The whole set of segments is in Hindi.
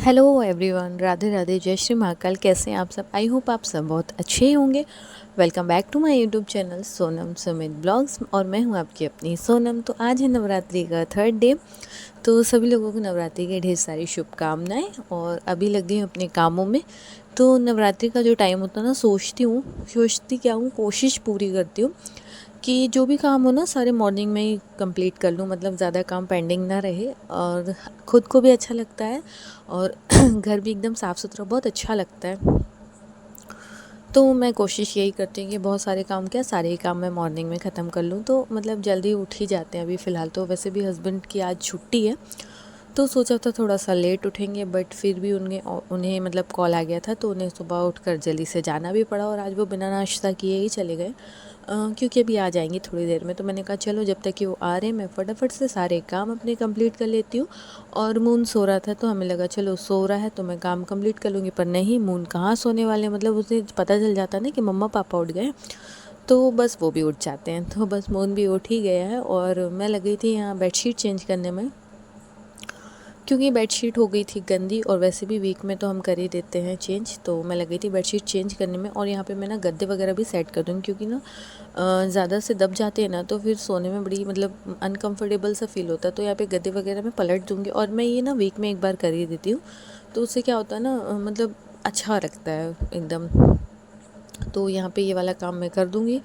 हेलो एवरीवन, राधे राधे, जय श्री महाकाल। कैसे हैं आप सब? आई होप आप सब बहुत अच्छे ही होंगे। Welcome back to my YouTube channel Sonam Sumit vlogs और मैं हूं आपकी अपनी सोनम। तो आज है नवरात्रि का थर्ड डे। तो सभी लोगों को नवरात्रि की ढेर सारी शुभकामनाएं और अभी लग गई हूँ अपने कामों में। तो नवरात्रि का जो टाइम होता है ना, सोचती क्या हूँ, कोशिश पूरी करती हूँ कि जो भी काम हो ना सारे मॉर्निंग में ही कंप्लीट कर लूँ, मतलब ज़्यादा काम पेंडिंग ना रहे और ख़ुद को भी अच्छा लगता है और घर भी एकदम साफ़ सुथरा बहुत अच्छा लगता है। तो मैं कोशिश यही करती हूँ कि बहुत सारे काम, क्या सारे ही काम मैं मॉर्निंग में ख़त्म कर लूँ, तो मतलब जल्दी उठ ही जाते हैं अभी फ़िलहाल। तो वैसे भी हस्बैंड की आज छुट्टी है तो सोचा था थोड़ा सा लेट उठेंगे, बट फिर भी उन्हें मतलब कॉल आ गया था तो उन्हें सुबह उठकर जल्दी से जाना भी पड़ा और आज वो बिना नाश्ता किए ही चले गए, क्योंकि अभी आ जाएंगी थोड़ी देर में। तो मैंने कहा चलो जब तक कि वो आ रहे हैं मैं फटाफट से सारे काम अपने कंप्लीट कर लेती हूँ। और मून सो रहा था तो हमें लगा चलो सो रहा है तो मैं काम कंप्लीट कर लूँगी, पर नहीं, मून कहाँ सोने वाले, मतलब उसे पता चल जाता है ना कि मम्मा पापा उठ गए तो बस वो भी उठ जाते हैं। तो बस मून भी उठ ही गया है और मैं लगी थी यहाँ बेडशीट चेंज करने में, क्योंकि बेडशीट हो गई थी गंदी और वैसे भी वीक में तो हम कर ही देते हैं चेंज। तो मैं लगी थी बेडशीट चेंज करने में और यहाँ पे मैं ना गद्दे वगैरह भी सेट कर दूँगी, क्योंकि ना ज़्यादा से दब जाते हैं ना तो फिर सोने में बड़ी मतलब अनकंफर्टेबल सा फील होता है। तो यहाँ पे गद्दे वगैरह मैं पलट दूँगी और मैं ये ना वीक में एक बार कर ही देती हूँ, तो उससे क्या होता है ना, मतलब अच्छा लगता है एकदम। तो यहाँ पे ये वाला काम मैं कर दूँगी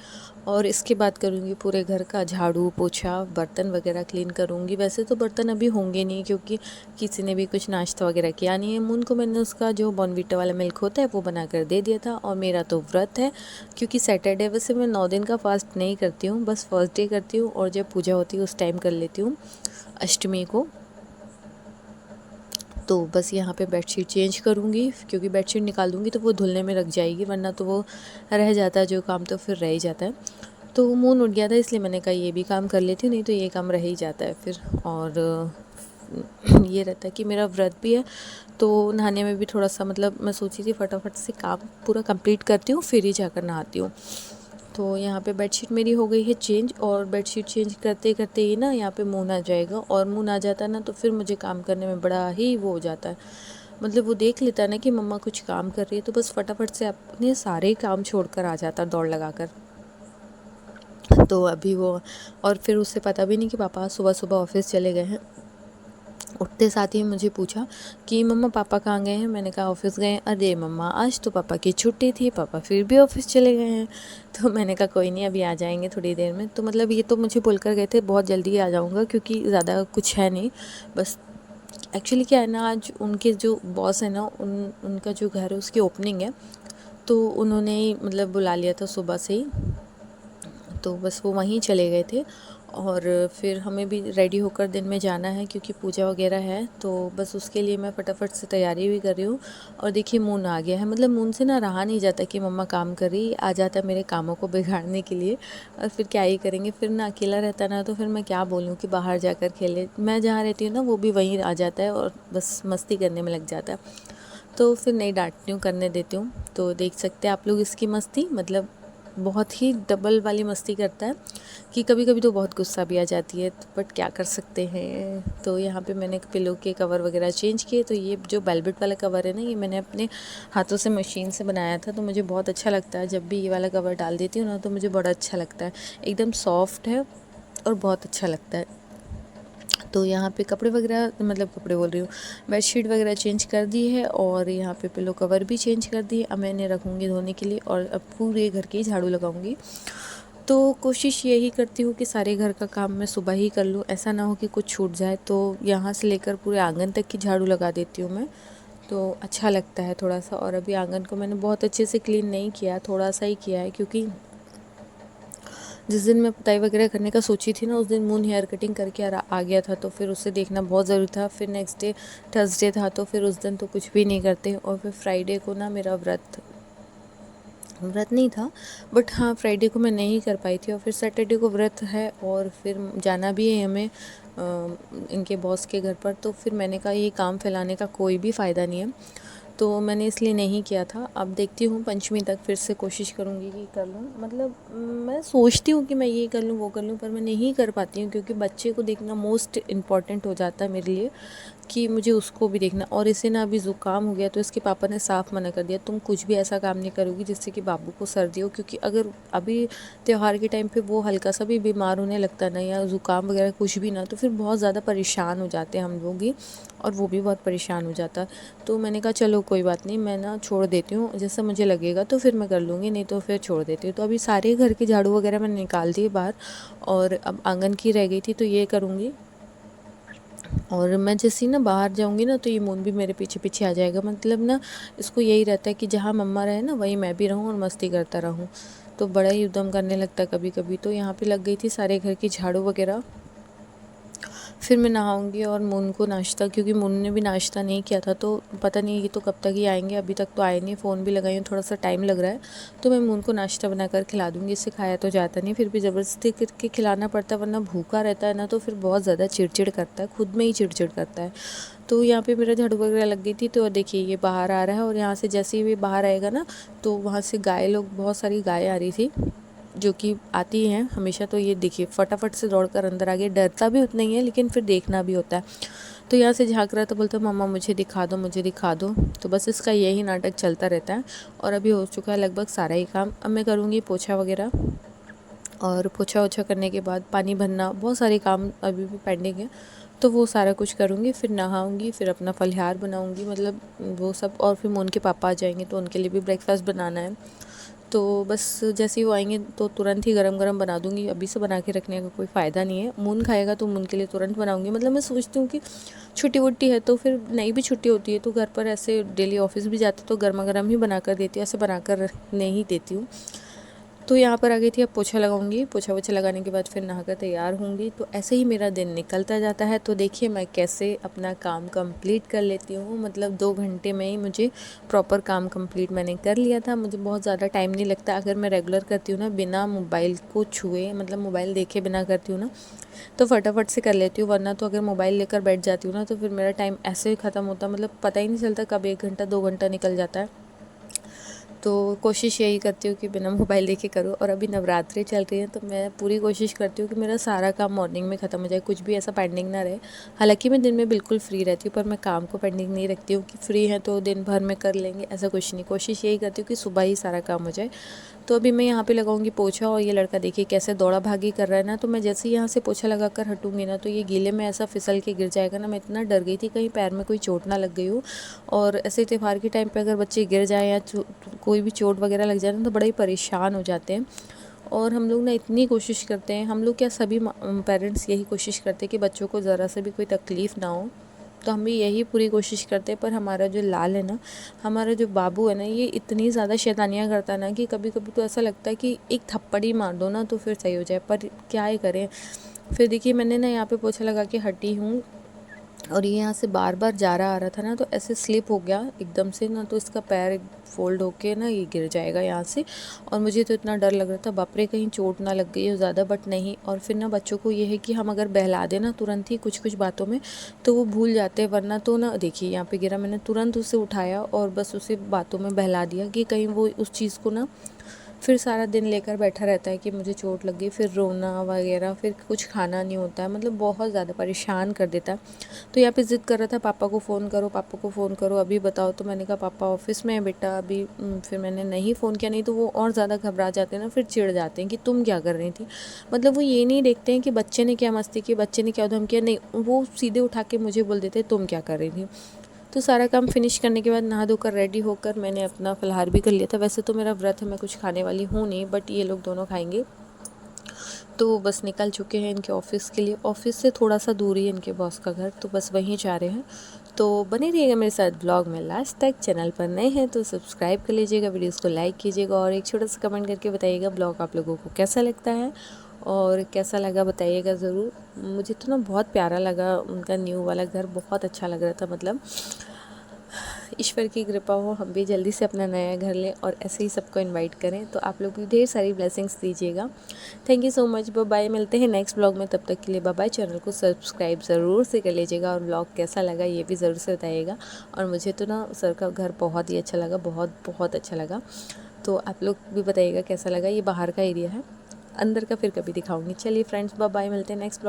और इसके बाद करूँगी पूरे घर का झाड़ू पोछा, बर्तन वगैरह क्लीन करूँगी। वैसे तो बर्तन अभी होंगे नहीं क्योंकि किसी ने भी कुछ नाश्ता वगैरह किया नहीं है। मून को मैंने उसका जो बॉर्नवीटा वाला मिल्क होता है वो बना कर दे दिया था और मेरा तो व्रत है क्योंकि सैटरडे, वैसे मैं 9 दिन का फास्ट नहीं करती हूँ, बस फर्स्ट डे करती हूँ और जब पूजा होती है उस टाइम कर लेती हूँ, अष्टमी को। तो बस यहाँ पे बेडशीट चेंज करूँगी, क्योंकि बेडशीट निकाल दूँगी तो वो धुलने में लग जाएगी, वरना तो वो रह जाता है जो काम, तो फिर रह ही जाता है। तो मून उठ गया था इसलिए मैंने कहा ये भी काम कर लेती हूँ, नहीं तो ये काम रह ही जाता है फिर। और ये रहता है कि मेरा व्रत भी है तो नहाने में भी थोड़ा सा, मतलब मैं सोची थी फटाफट से काम पूरा कंप्लीट करती हूँ फिर ही जाकर नहाती हूँ। तो यहाँ पे बेडशीट मेरी हो गई है चेंज और बेडशीट चेंज करते करते ही ना यहाँ पे मून आ जाएगा और मून आ जाता है ना तो फिर मुझे काम करने में बड़ा ही वो हो जाता है। मतलब वो देख लेता है ना कि मम्मा कुछ काम कर रही है तो बस फटाफट से अपने सारे काम छोड़कर आ जाता है दौड़ लगाकर। तो अभी वो, और फिर उससे पता भी नहीं कि पापा सुबह सुबह ऑफिस चले गए हैं। उठते साथ ही मुझे पूछा कि मम्मा पापा कहाँ गए हैं। मैंने कहा ऑफिस गए हैं। अरे मम्मा आज तो पापा की छुट्टी थी, पापा फिर भी ऑफिस चले गए हैं। तो मैंने कहा कोई नहीं, अभी आ जाएंगे थोड़ी देर में। तो मतलब ये तो मुझे बोलकर गए थे बहुत जल्दी आ जाऊँगा, क्योंकि ज़्यादा कुछ है नहीं। बस एक्चुअली क्या है ना, आज उनके जो बॉस है ना, उनका जो घर है उसकी ओपनिंग है, तो उन्होंने ही मतलब बुला लिया था सुबह से ही। तो बस वो वहीं चले गए थे और फिर हमें भी रेडी होकर दिन में जाना है क्योंकि पूजा वगैरह है। तो बस उसके लिए मैं फटाफट से तैयारी भी कर रही हूँ। और देखिए मून आ गया है, मतलब मून से ना रहा नहीं जाता कि मम्मा काम कर रही, आ जाता है मेरे कामों को बिगाड़ने के लिए। और फिर क्या ही करेंगे, फिर ना अकेला रहता ना तो फिर मैं क्या बोलूँ कि बाहर जाकर खेले। मैं जहाँ रहती हूँ ना वो भी वहीं आ जाता है और बस मस्ती करने में लग जाता है। तो फिर नहीं डांटती हूँ, करने देती हूँ। तो देख सकते हैं आप लोग इसकी मस्ती, मतलब बहुत ही डबल वाली मस्ती करता है कि कभी कभी तो बहुत गुस्सा भी आ जाती है, बट क्या कर सकते हैं। तो यहाँ पे मैंने पिलो के कवर वगैरह चेंज किए। तो ये जो वेलवेट वाला कवर है ना, ये मैंने अपने हाथों से मशीन से बनाया था, तो मुझे बहुत अच्छा लगता है। जब भी ये वाला कवर डाल देती हूँ ना तो मुझे बड़ा अच्छा लगता है, एकदम सॉफ्ट है और बहुत अच्छा लगता है। तो यहाँ पे कपड़े वगैरह, मतलब कपड़े बोल रही हूँ, बेडशीट वगैरह चेंज कर दी है और यहाँ पे पिलो कवर भी चेंज कर दी है। अब मैं इन्हें रखूँगी धोने के लिए और अब पूरे घर की झाड़ू लगाऊँगी। तो कोशिश यही करती हूँ कि सारे घर का काम मैं सुबह ही कर लूँ, ऐसा ना हो कि कुछ छूट जाए। तो यहाँ से लेकर पूरे आंगन तक की झाड़ू लगा देती हूँ मैं, तो अच्छा लगता है थोड़ा सा। और अभी आंगन को मैंने बहुत अच्छे से क्लीन नहीं किया, थोड़ा सा ही किया है, क्योंकि जिस दिन मैं पुताई वगैरह करने का सोची थी ना उस दिन मून हेयर कटिंग करके आ गया था, तो फिर उसे देखना बहुत ज़रूरी था। फिर नेक्स्ट डे थर्सडे था तो फिर उस दिन तो कुछ भी नहीं करते। और फिर फ्राइडे को ना मेरा व्रत नहीं था, बट हाँ फ्राइडे को मैं नहीं कर पाई थी और फिर सैटरडे को व्रत है और फिर जाना भी है हमें इनके बॉस के घर पर। तो फिर मैंने कहा ये काम फैलाने का कोई भी फ़ायदा नहीं है, तो मैंने इसलिए नहीं किया था। अब देखती हूँ पंचमी तक फिर से कोशिश करूँगी कि कर लूँ। मतलब मैं सोचती हूँ कि मैं ये कर लूँ वो कर लूँ, पर मैं नहीं कर पाती हूँ क्योंकि बच्चे को देखना मोस्ट इम्पॉर्टेंट हो जाता है मेरे लिए। कि मुझे उसको भी देखना। और इसे ना अभी ज़ुकाम हो गया तो इसके पापा ने साफ़ मना कर दिया, तुम कुछ भी ऐसा काम नहीं करोगी जिससे कि बाबू को सर्दी हो, क्योंकि अगर अभी त्यौहार के टाइम पे वो हल्का सा भी बीमार होने लगता ना या ज़ुकाम वगैरह कुछ भी ना, तो फिर बहुत ज़्यादा परेशान हो जाते हैं हम लोग ही, और वो भी बहुत परेशान हो जाता। तो मैंने कहा चलो कोई बात नहीं, मैं ना छोड़ देती हूँ, जैसा मुझे लगेगा तो फिर मैं कर लूँगी, नहीं तो फिर छोड़ देती हूँ। तो अभी सारे घर की झाड़ू वगैरह मैंने निकाल दिए बाहर, और अब आंगन की रह गई थी तो ये करूँगी। और मैं जैसे ही ना बाहर जाऊँगी ना तो ये मून भी मेरे पीछे पीछे आ जाएगा, मतलब ना इसको यही रहता है कि जहाँ मम्मा रहे ना वहीं मैं भी रहूँ और मस्ती करता रहूँ। तो बड़ा ही उद्यम करने लगता है कभी कभी। तो यहाँ पे लग गई थी सारे घर की झाड़ू वगैरह। फिर मैं नहाऊंगी और मून को नाश्ता, क्योंकि मून ने भी नाश्ता नहीं किया था, तो पता नहीं ये तो कब तक ही आएंगे, अभी तक तो आए नहीं, फ़ोन भी लगाई हूँ, थोड़ा सा टाइम लग रहा है। तो मैं मून को नाश्ता बनाकर खिला दूँगी, इससे खाया तो जाता नहीं, फिर भी ज़बरदस्ती करके खिलाना पड़ता है, वरना भूखा रहता है ना तो फिर बहुत ज़्यादा चिड़चिड़ करता है, खुद में ही चिड़चिड़ करता है। तो यहाँ पे मेरा झाड़ू वगैरह लग गई थी, तो देखिए ये बाहर आ रहा है, और यहाँ से जैसे ही ये बाहर आएगा ना तो वहाँ से गाय लोग, बहुत सारी गाय आ रही थी जो कि आती हैं हमेशा। तो ये देखिए फटाफट से दौड़कर अंदर आ गया, डरता भी उतना ही है लेकिन फिर देखना भी होता है। तो यहाँ से झाँक रहा तो बोलता मम्मा मुझे दिखा दो, मुझे दिखा दो। तो बस इसका यही नाटक चलता रहता है। और अभी हो चुका है लगभग सारा ही काम। अब मैं करूँगी पोछा वगैरह, और पोछा वोछा करने के बाद पानी भरना, बहुत सारे काम अभी भी पेंडिंग है, तो वो सारा कुछ करूँगी। फिर नहाऊँगी, फिर अपना फलिहार बनाऊँगी, मतलब वो सब। और फिर मोन के पापा आ जाएंगे तो उनके लिए भी ब्रेकफास्ट बनाना है। तो बस जैसे ही वो आएंगे तो तुरंत ही गरम गरम बना दूँगी, अभी से बना के रखने का कोई फ़ायदा नहीं है। मून खाएगा तो मून के लिए तुरंत बनाऊँगी। मतलब मैं सोचती हूँ कि छुट्टी वुट्टी है तो फिर नहीं भी छुट्टी होती है तो घर पर ऐसे डेली ऑफिस भी जाते तो गर्मा गर्म ही बना कर देती हूँ, ऐसे बना कर नहीं देती हूँ। तो यहाँ पर आ गई थी, अब पोछा लगाऊंगी। पोछा वोछा लगाने के बाद फिर नहाकर तैयार होंगी। तो ऐसे ही मेरा दिन निकलता जाता है। तो देखिए मैं कैसे अपना काम कंप्लीट कर लेती हूँ, मतलब 2 घंटे में ही मुझे प्रॉपर काम कंप्लीट मैंने कर लिया था। मुझे बहुत ज़्यादा टाइम नहीं लगता अगर मैं रेगुलर करती हूँ ना, बिना मोबाइल को छुए, मतलब मोबाइल देखे बिना करती हूँ ना, तो फटाफट से कर लेती हूँ। वरना तो अगर मोबाइल लेकर बैठ जाती हूँ ना तो फिर मेरा टाइम ऐसे ही ख़त्म होता, मतलब पता ही नहीं चलता कब 1 घंटा 2 घंटा निकल जाता है। तो कोशिश यही करती हूँ कि बिना मोबाइल देखे करूँ। और अभी नवरात्रि चल रही है तो मैं पूरी कोशिश करती हूँ कि मेरा सारा काम मॉर्निंग में ख़त्म हो जाए, कुछ भी ऐसा पेंडिंग ना रहे। हालांकि मैं दिन में बिल्कुल फ्री रहती हूँ, पर मैं काम को पेंडिंग नहीं रखती हूँ कि फ्री है तो दिन भर में कर लेंगे, ऐसा कुछ नहीं। कोशिश यही करती हूँ कि सुबह ही सारा काम हो जाए। तो अभी मैं यहाँ पे लगाऊंगी पोछा, और ये लड़का देखिए कैसे दौड़ा भागी कर रहा है ना। तो मैं जैसे ही यहाँ से पोछा लगा कर हटूँगी ना तो ये गीले में ऐसा फिसल के गिर जाएगा ना। मैं इतना डर गई थी कहीं पैर में कोई चोट ना लग गई हो। और ऐसे त्यौहार के टाइम पे अगर बच्चे गिर जाए या कोई भी चोट वगैरह लग जाए ना तो बड़ा ही परेशान हो जाते हैं। और हम लोग ना इतनी कोशिश करते हैं, हम लोग क्या सभी पेरेंट्स यही कोशिश करते हैं कि बच्चों को ज़रा से भी कोई तकलीफ़ ना हो। तो हम भी यही पूरी कोशिश करते हैं। पर हमारा जो लाल है ना, हमारा जो बाबू है ना, ये इतनी ज़्यादा शैतानियाँ करता है ना कि कभी कभी तो ऐसा लगता है कि एक थप्पड़ ही मार दो ना तो फिर सही हो जाए, पर क्या ही करें। फिर देखिए मैंने ना यहाँ पे पोछा लगा के हटी हूँ, और ये यहाँ से बार बार जा रहा आ रहा था ना तो ऐसे स्लिप हो गया एकदम से ना, तो इसका पैर फोल्ड होके ना ये गिर जाएगा यहाँ से। और मुझे तो इतना डर लग रहा था, बाप रे कहीं चोट ना लग गई हो ज़्यादा, बट नहीं। और फिर ना बच्चों को ये है कि हम अगर बहला दें ना तुरंत ही कुछ कुछ बातों में तो वो भूल जाते हैं। वरना तो ना देखिए यहाँ पे गिरा, मैंने तुरंत उसे उठाया और बस उसे बातों में बहला दिया कि कहीं वो उस चीज़ को ना फिर सारा दिन लेकर बैठा रहता है कि मुझे चोट लग गई, फिर रोना वगैरह, फिर कुछ खाना नहीं होता है, मतलब बहुत ज़्यादा परेशान कर देता है। तो यहाँ पे ज़िद कर रहा था पापा को फ़ोन करो, पापा को फ़ोन करो अभी बताओ। तो मैंने कहा पापा ऑफिस में है बेटा अभी। फिर मैंने नहीं फ़ोन किया, नहीं तो वो और ज़्यादा घबरा जाते हैं ना, फिर चिढ़ जाते हैं कि तुम क्या कर रही थी। मतलब वो ये नहीं देखते हैं कि बच्चे ने क्या मस्ती की, बच्चे ने क्या उधम किया, नहीं, वो सीधे उठा के मुझे बोल देते तुम क्या कर रही थी। तो सारा काम फिनिश करने के बाद नहा धोकर रेडी होकर मैंने अपना फलाहार भी कर लिया था। वैसे तो मेरा व्रत है, मैं कुछ खाने वाली हूँ नहीं, बट ये लोग दोनों खाएंगे। तो बस निकल चुके हैं इनके ऑफ़िस के लिए। ऑफ़िस से थोड़ा सा दूर ही है इनके बॉस का घर, तो बस वहीं जा रहे हैं। तो बने रहिएगा मेरे साथ ब्लॉग में लास्ट तक। चैनल पर नए हैं तो सब्सक्राइब कर लीजिएगा, वीडियोस को लाइक कीजिएगा, और एक छोटा सा कमेंट करके बताइएगा ब्लॉग आप लोगों को कैसा लगता है और कैसा लगा बताइएगा ज़रूर। मुझे तो ना बहुत प्यारा लगा उनका न्यू वाला घर, बहुत अच्छा लग रहा था। मतलब ईश्वर की कृपा हो हम भी जल्दी से अपना नया घर लें और ऐसे ही सबको इनवाइट करें। तो आप लोग भी ढेर सारी ब्लेसिंग्स दीजिएगा। Thank you so much, bye bye. मिलते हैं नेक्स्ट ब्लॉग में, तब तक के लिए बाय बाय। चैनल को सब्सक्राइब ज़रूर से कर लीजिएगा, और ब्लॉग कैसा लगा ये भी ज़रूर से बताइएगा। और मुझे तो ना सर का घर बहुत ही अच्छा लगा, बहुत बहुत अच्छा लगा। तो आप लोग भी बताइएगा कैसा लगा। ये बाहर का एरिया है, अंदर का फिर कभी दिखाऊंगी। चलिए फ्रेंड्स, बाय बाय, मिलते हैं नेक्स्ट ब्लॉग।